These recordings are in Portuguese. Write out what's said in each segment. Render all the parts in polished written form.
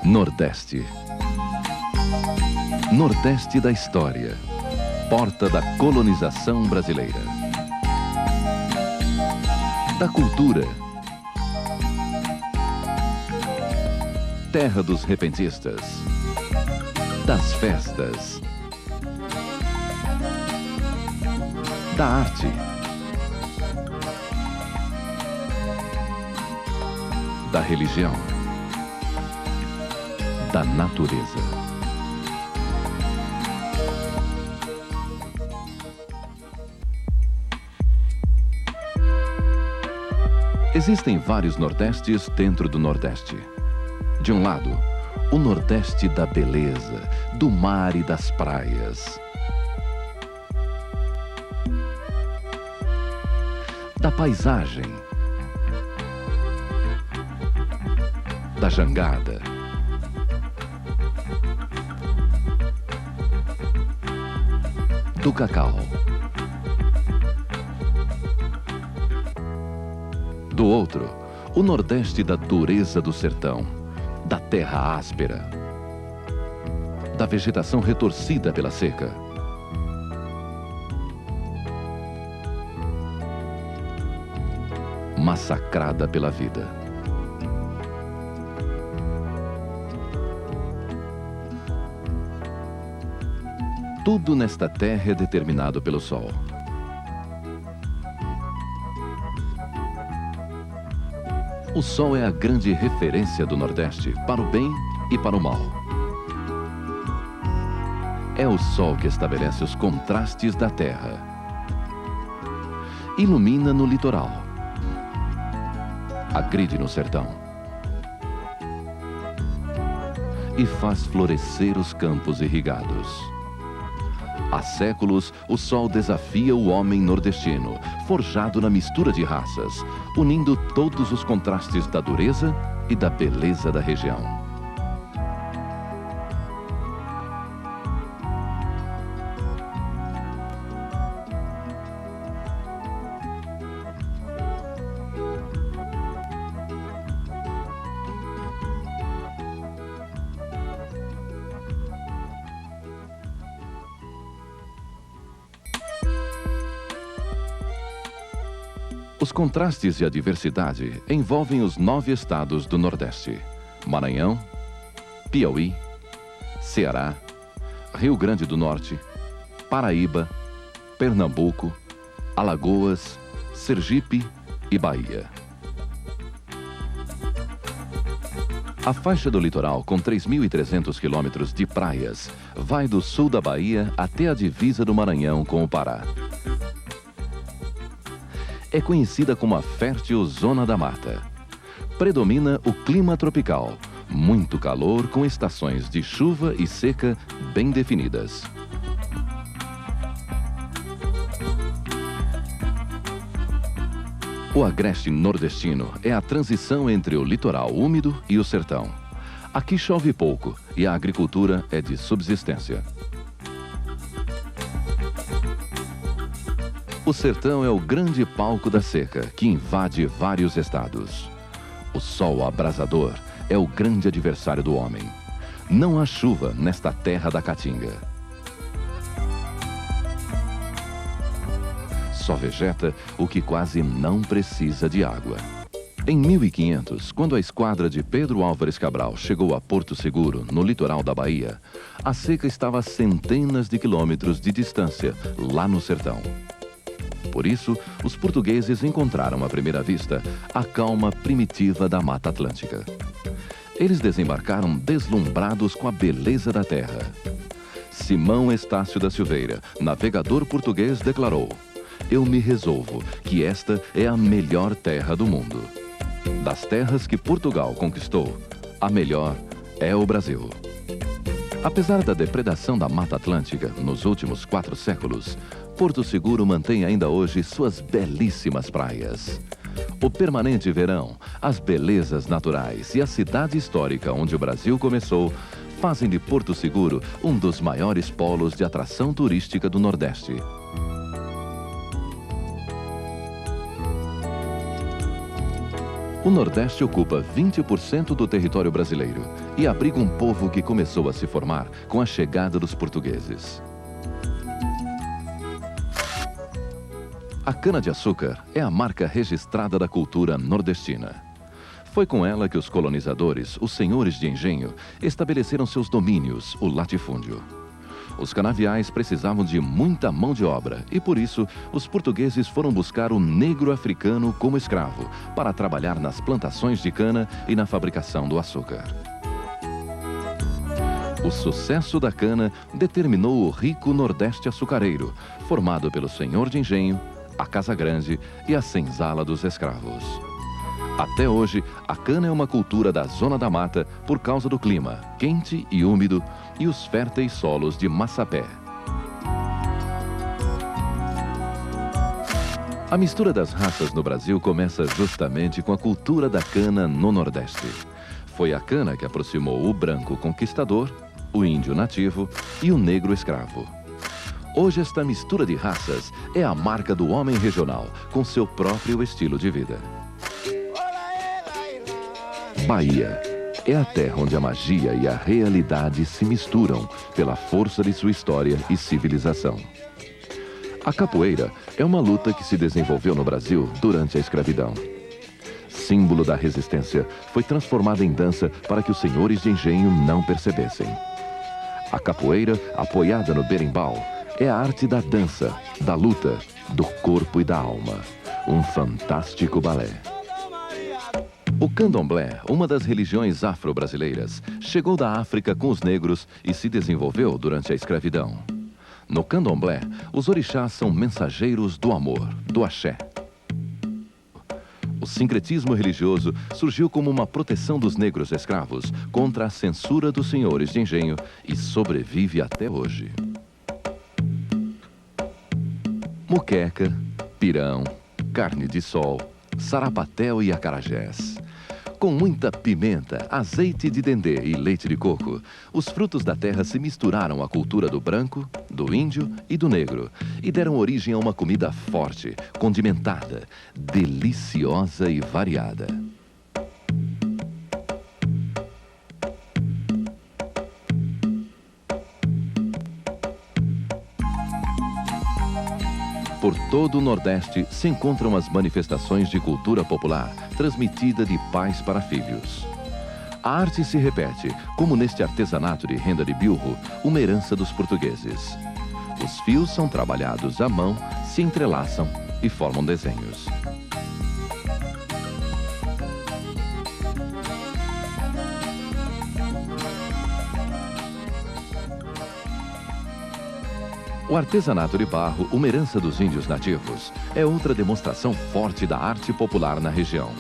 Nordeste. Nordeste da história. Porta da colonização brasileira. Da cultura. Terra dos repentistas. Das festas. Da arte. Da religião. Da natureza. Existem vários Nordestes dentro do Nordeste. De um lado, o Nordeste da beleza, do mar e das praias. Da paisagem. Da jangada. Do cacau. Do outro, o Nordeste da dureza do sertão, da terra áspera, da vegetação retorcida pela seca. Massacrada pela vida. Tudo nesta terra é determinado pelo sol. O sol é a grande referência do Nordeste para o bem e para o mal. É o sol que estabelece os contrastes da terra. Ilumina no litoral. Agride no sertão. E faz florescer os campos irrigados. Há séculos, o sol desafia o homem nordestino, forjado na mistura de raças, unindo todos os contrastes da dureza e da beleza da região. Os contrastes e a diversidade envolvem os 9 estados do Nordeste: Maranhão, Piauí, Ceará, Rio Grande do Norte, Paraíba, Pernambuco, Alagoas, Sergipe e Bahia. A faixa do litoral, com 3.300 quilômetros de praias, vai do sul da Bahia até a divisa do Maranhão com o Pará. É conhecida como a fértil Zona da Mata. Predomina o clima tropical, muito calor com estações de chuva e seca bem definidas. O agreste nordestino é a transição entre o litoral úmido e o sertão. Aqui chove pouco e a agricultura é de subsistência. O sertão é o grande palco da seca, que invade vários estados. O sol abrasador é o grande adversário do homem. Não há chuva nesta terra da caatinga. Só vegeta o que quase não precisa de água. Em 1500, quando a esquadra de Pedro Álvares Cabral chegou a Porto Seguro, no litoral da Bahia, a seca estava a centenas de quilômetros de distância, lá no sertão. Por isso, os portugueses encontraram à primeira vista a calma primitiva da Mata Atlântica. Eles desembarcaram deslumbrados com a beleza da terra. Simão Estácio da Silveira, navegador português, declarou: "Eu me resolvo que esta é a melhor terra do mundo. Das terras que Portugal conquistou, a melhor é o Brasil." Apesar da depredação da Mata Atlântica nos últimos 4 séculos, Porto Seguro mantém ainda hoje suas belíssimas praias. O permanente verão, as belezas naturais e a cidade histórica onde o Brasil começou fazem de Porto Seguro um dos maiores polos de atração turística do Nordeste. O Nordeste ocupa 20% do território brasileiro e abriga um povo que começou a se formar com a chegada dos portugueses. A cana-de-açúcar é a marca registrada da cultura nordestina. Foi com ela que os colonizadores, os senhores de engenho, estabeleceram seus domínios, o latifúndio. Os canaviais precisavam de muita mão de obra e, por isso, os portugueses foram buscar o negro africano como escravo para trabalhar nas plantações de cana e na fabricação do açúcar. O sucesso da cana determinou o rico Nordeste açucareiro, formado pelo senhor de engenho, a Casa Grande e a senzala dos escravos. Até hoje, a cana é uma cultura da Zona da Mata por causa do clima quente e úmido e os férteis solos de Massapé. A mistura das raças no Brasil começa justamente com a cultura da cana no Nordeste. Foi a cana que aproximou o branco conquistador, o índio nativo e o negro escravo. Hoje, esta mistura de raças é a marca do homem regional, com seu próprio estilo de vida. Bahia é a terra onde a magia e a realidade se misturam pela força de sua história e civilização. A capoeira é uma luta que se desenvolveu no Brasil durante a escravidão. Símbolo da resistência, foi transformada em dança para que os senhores de engenho não percebessem. A capoeira, apoiada no berimbau, é a arte da dança, da luta, do corpo e da alma. Um fantástico balé. O candomblé, uma das religiões afro-brasileiras, chegou da África com os negros e se desenvolveu durante a escravidão. No candomblé, os orixás são mensageiros do amor, do axé. O sincretismo religioso surgiu como uma proteção dos negros escravos contra a censura dos senhores de engenho e sobrevive até hoje. Muqueca, pirão, carne de sol, sarapatel e acarajés. Com muita pimenta, azeite de dendê e leite de coco, os frutos da terra se misturaram à cultura do branco, do índio e do negro e deram origem a uma comida forte, condimentada, deliciosa e variada. Por todo o Nordeste se encontram as manifestações de cultura popular, transmitida de pais para filhos. A arte se repete, como neste artesanato de renda de bilro, uma herança dos portugueses. Os fios são trabalhados à mão, se entrelaçam e formam desenhos. O artesanato de barro, uma herança dos índios nativos, é outra demonstração forte da arte popular na região.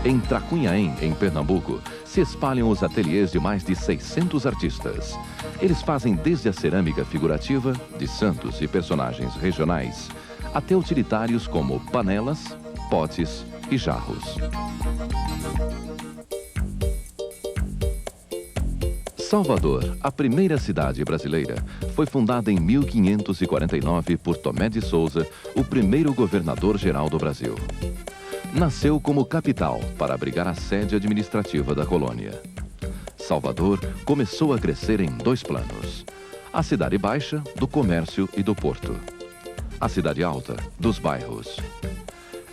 Em Tracunhaém, em Pernambuco, se espalham os ateliês de mais de 600 artistas. Eles fazem desde a cerâmica figurativa, de santos e personagens regionais, até utilitários como panelas, potes e jarros. Salvador, a primeira cidade brasileira, foi fundada em 1549 por Tomé de Souza, o primeiro governador-geral do Brasil. Nasceu como capital para abrigar a sede administrativa da colônia. Salvador começou a crescer em dois planos. A cidade baixa, do comércio e do porto. A cidade alta, dos bairros.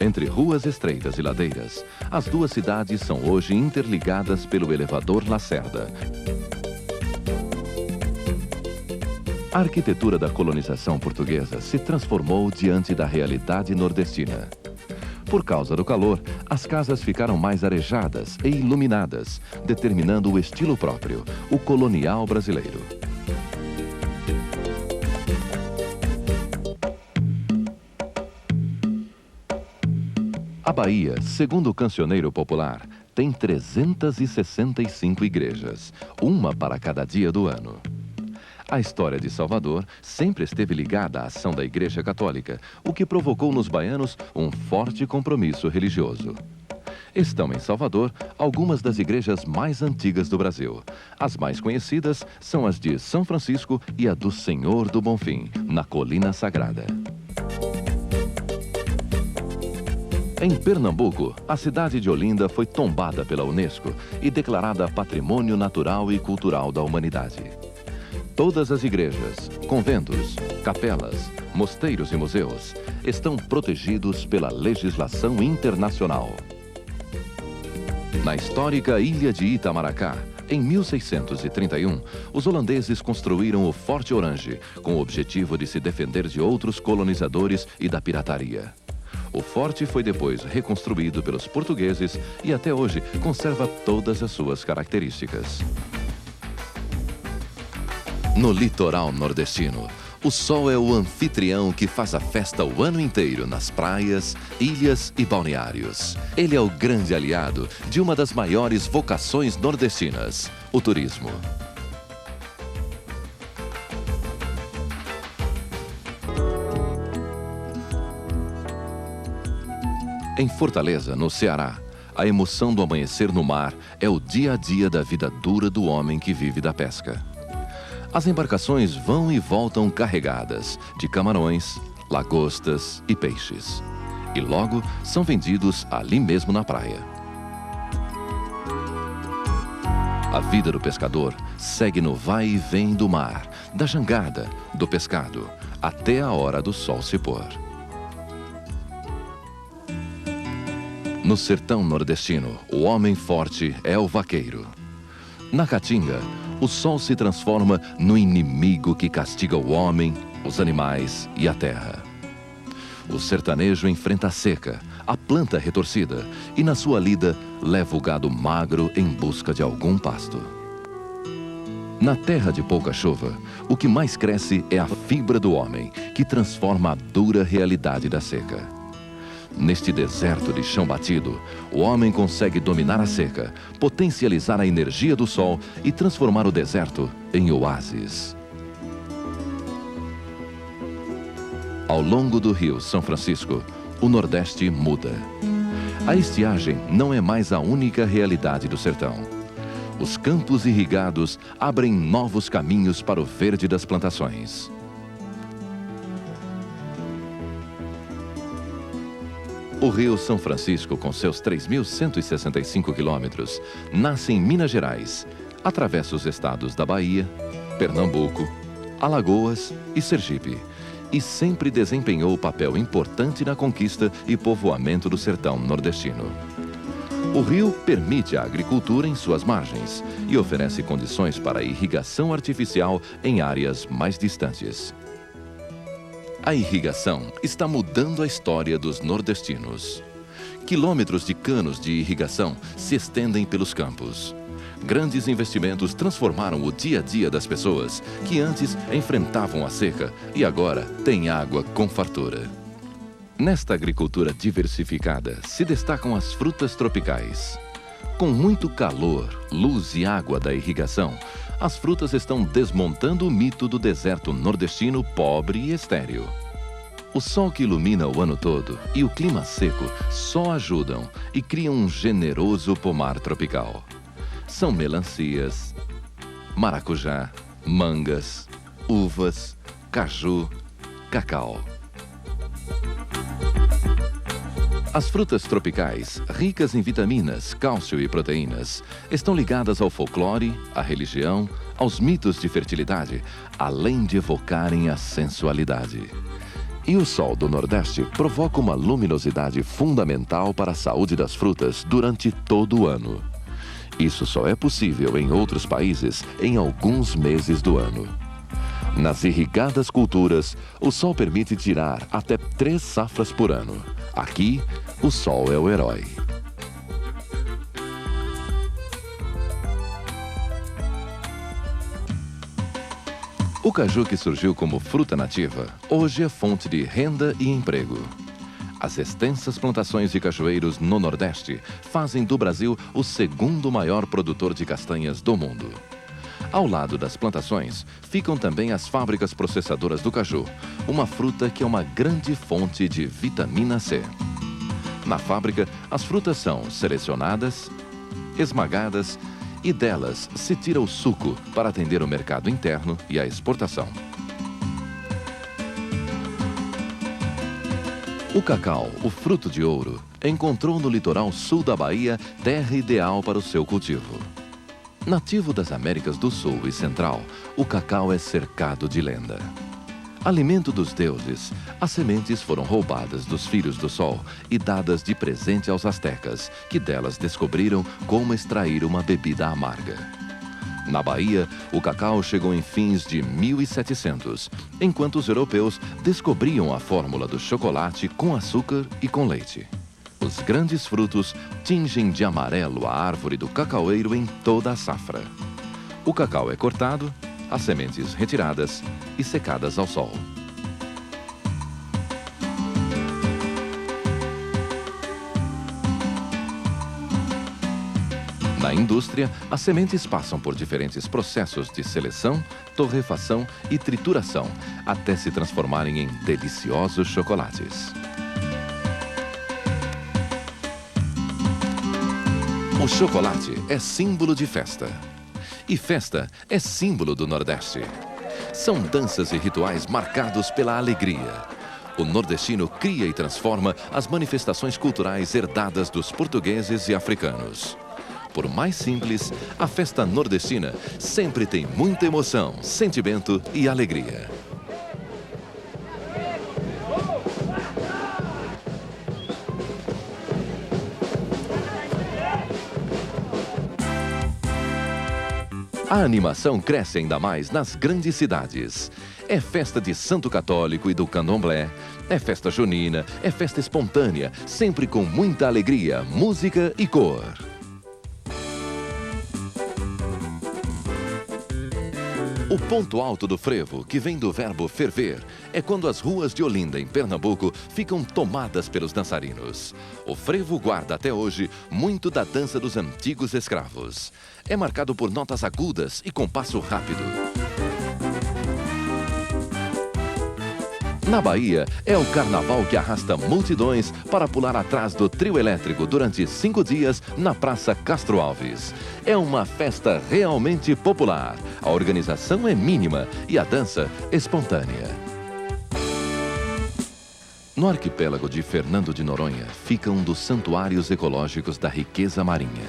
Entre ruas estreitas e ladeiras, as duas cidades são hoje interligadas pelo elevador Lacerda. A arquitetura da colonização portuguesa se transformou diante da realidade nordestina. Por causa do calor, as casas ficaram mais arejadas e iluminadas, determinando o estilo próprio, o colonial brasileiro. A Bahia, segundo o cancioneiro popular, tem 365 igrejas, uma para cada dia do ano. A história de Salvador sempre esteve ligada à ação da Igreja Católica, o que provocou nos baianos um forte compromisso religioso. Estão em Salvador algumas das igrejas mais antigas do Brasil. As mais conhecidas são as de São Francisco e a do Senhor do Bonfim, na Colina Sagrada. Em Pernambuco, a cidade de Olinda foi tombada pela Unesco e declarada Patrimônio Natural e Cultural da Humanidade. Todas as igrejas, conventos, capelas, mosteiros e museus estão protegidos pela legislação internacional. Na histórica ilha de Itamaracá, em 1631, os holandeses construíram o Forte Orange, com o objetivo de se defender de outros colonizadores e da pirataria. O forte foi depois reconstruído pelos portugueses e até hoje conserva todas as suas características. No litoral nordestino, o sol é o anfitrião que faz a festa o ano inteiro nas praias, ilhas e balneários. Ele é o grande aliado de uma das maiores vocações nordestinas, o turismo. Em Fortaleza, no Ceará, a emoção do amanhecer no mar é o dia a dia da vida dura do homem que vive da pesca. As embarcações vão e voltam carregadas de camarões, lagostas e peixes. E logo são vendidos ali mesmo na praia. A vida do pescador segue no vai e vem do mar, da jangada, do pescado, até a hora do sol se pôr. No sertão nordestino, o homem forte é o vaqueiro. Na Caatinga, o sol se transforma no inimigo que castiga o homem, os animais e a terra. O sertanejo enfrenta a seca, a planta retorcida e, na sua lida, leva o gado magro em busca de algum pasto. Na terra de pouca chuva, o que mais cresce é a fibra do homem, que transforma a dura realidade da seca. Neste deserto de chão batido, o homem consegue dominar a seca, potencializar a energia do sol e transformar o deserto em oásis. Ao longo do rio São Francisco, o Nordeste muda. A estiagem não é mais a única realidade do sertão. Os campos irrigados abrem novos caminhos para o verde das plantações. O rio São Francisco, com seus 3.165 quilômetros, nasce em Minas Gerais, atravessa os estados da Bahia, Pernambuco, Alagoas e Sergipe, e sempre desempenhou papel importante na conquista e povoamento do sertão nordestino. O rio permite a agricultura em suas margens e oferece condições para a irrigação artificial em áreas mais distantes. A irrigação está mudando a história dos nordestinos. Quilômetros de canos de irrigação se estendem pelos campos. Grandes investimentos transformaram o dia a dia das pessoas que antes enfrentavam a seca e agora têm água com fartura. Nesta agricultura diversificada se destacam as frutas tropicais. Com muito calor, luz e água da irrigação, as frutas estão desmontando o mito do deserto nordestino pobre e estéril. O sol que ilumina o ano todo e o clima seco só ajudam e criam um generoso pomar tropical. São melancias, maracujá, mangas, uvas, caju, cacau. As frutas tropicais, ricas em vitaminas, cálcio e proteínas, estão ligadas ao folclore, à religião, aos mitos de fertilidade, além de evocarem a sensualidade. E o sol do Nordeste provoca uma luminosidade fundamental para a saúde das frutas durante todo o ano. Isso só é possível em outros países em alguns meses do ano. Nas irrigadas culturas, o sol permite tirar até 3 safras por ano. Aqui, o sol é o herói. O caju, que surgiu como fruta nativa, hoje é fonte de renda e emprego. As extensas plantações de cajueiros no Nordeste fazem do Brasil o segundo maior produtor de castanhas do mundo. Ao lado das plantações, ficam também as fábricas processadoras do caju, uma fruta que é uma grande fonte de vitamina C. Na fábrica, as frutas são selecionadas, esmagadas e delas se tira o suco para atender o mercado interno e a exportação. O cacau, o fruto de ouro, encontrou no litoral sul da Bahia terra ideal para o seu cultivo. Nativo das Américas do Sul e Central, o cacau é cercado de lenda. Alimento dos deuses, as sementes foram roubadas dos filhos do sol e dadas de presente aos astecas, que delas descobriram como extrair uma bebida amarga. Na Bahia, o cacau chegou em fins de 1700, enquanto os europeus descobriam a fórmula do chocolate com açúcar e com leite. Os grandes frutos tingem de amarelo a árvore do cacaueiro em toda a safra. O cacau é cortado, as sementes retiradas e secadas ao sol. Na indústria, as sementes passam por diferentes processos de seleção, torrefação e trituração, até se transformarem em deliciosos chocolates. O chocolate é símbolo de festa. E festa é símbolo do Nordeste. São danças e rituais marcados pela alegria. O nordestino cria e transforma as manifestações culturais herdadas dos portugueses e africanos. Por mais simples, a festa nordestina sempre tem muita emoção, sentimento e alegria. A animação cresce ainda mais nas grandes cidades. É festa de Santo Católico e do Candomblé, é festa junina, é festa espontânea, sempre com muita alegria, música e cor. O ponto alto do frevo, que vem do verbo ferver, é quando as ruas de Olinda, em Pernambuco, ficam tomadas pelos dançarinos. O frevo guarda até hoje muito da dança dos antigos escravos. É marcado por notas agudas e compasso rápido. Na Bahia, é o carnaval que arrasta multidões para pular atrás do trio elétrico durante 5 dias na Praça Castro Alves. É uma festa realmente popular. A organização é mínima e a dança espontânea. No arquipélago de Fernando de Noronha fica um dos santuários ecológicos da riqueza marinha.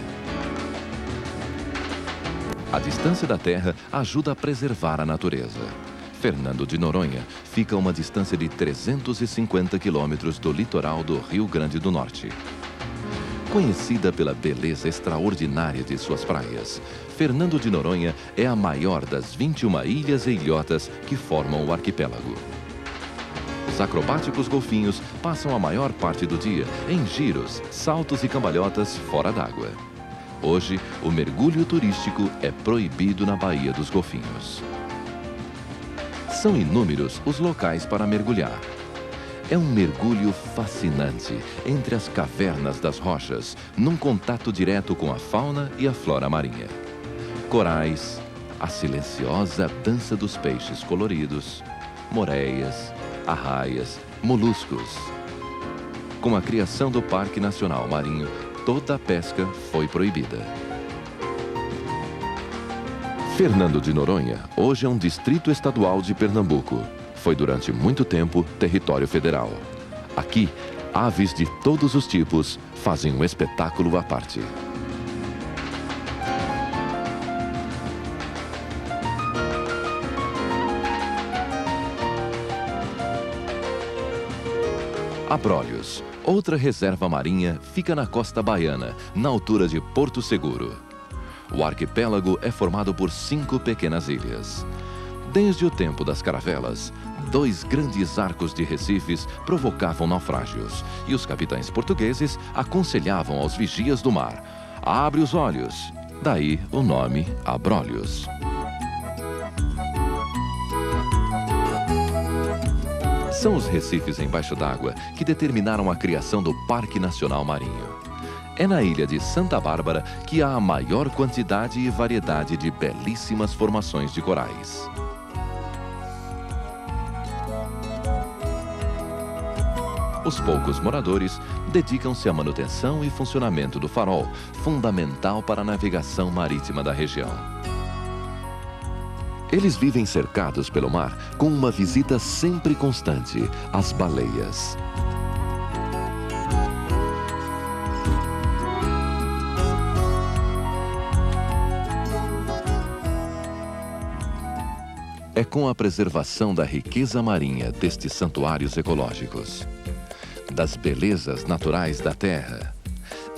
A distância da terra ajuda a preservar a natureza. Fernando de Noronha fica a uma distância de 350 quilômetros do litoral do Rio Grande do Norte. Conhecida pela beleza extraordinária de suas praias, Fernando de Noronha é a maior das 21 ilhas e ilhotas que formam o arquipélago. Os acrobáticos golfinhos passam a maior parte do dia em giros, saltos e cambalhotas fora d'água. Hoje, o mergulho turístico é proibido na Baía dos Golfinhos. São inúmeros os locais para mergulhar. É um mergulho fascinante entre as cavernas das rochas, num contato direto com a fauna e a flora marinha. Corais, a silenciosa dança dos peixes coloridos, moreias, arraias, moluscos. Com a criação do Parque Nacional Marinho, toda a pesca foi proibida. Fernando de Noronha hoje é um distrito estadual de Pernambuco. Foi durante muito tempo território federal. Aqui, aves de todos os tipos fazem um espetáculo à parte. Abrolhos, outra reserva marinha, fica na costa baiana, na altura de Porto Seguro. O arquipélago é formado por 5 pequenas ilhas. Desde o tempo das caravelas, 2 grandes arcos de recifes provocavam naufrágios e os capitães portugueses aconselhavam aos vigias do mar: abre os olhos, daí o nome Abrolhos. São os recifes embaixo d'água que determinaram a criação do Parque Nacional Marinho. É na ilha de Santa Bárbara que há a maior quantidade e variedade de belíssimas formações de corais. Os poucos moradores dedicam-se à manutenção e funcionamento do farol, fundamental para a navegação marítima da região. Eles vivem cercados pelo mar com uma visita sempre constante: as baleias. é com a preservação da riqueza marinha destes santuários ecológicos, das belezas naturais da terra,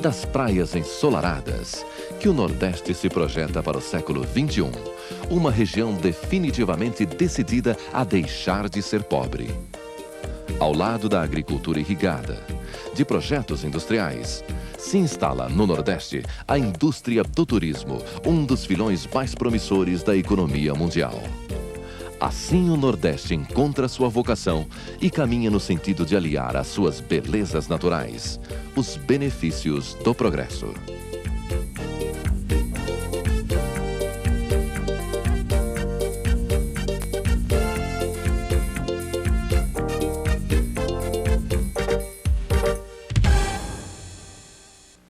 das praias ensolaradas, que o Nordeste se projeta para o século XXI, uma região definitivamente decidida a deixar de ser pobre. Ao lado da agricultura irrigada, de projetos industriais, se instala no Nordeste a indústria do turismo, um dos filões mais promissores da economia mundial. Assim, o Nordeste encontra sua vocação e caminha no sentido de aliar às suas belezas naturais os benefícios do progresso.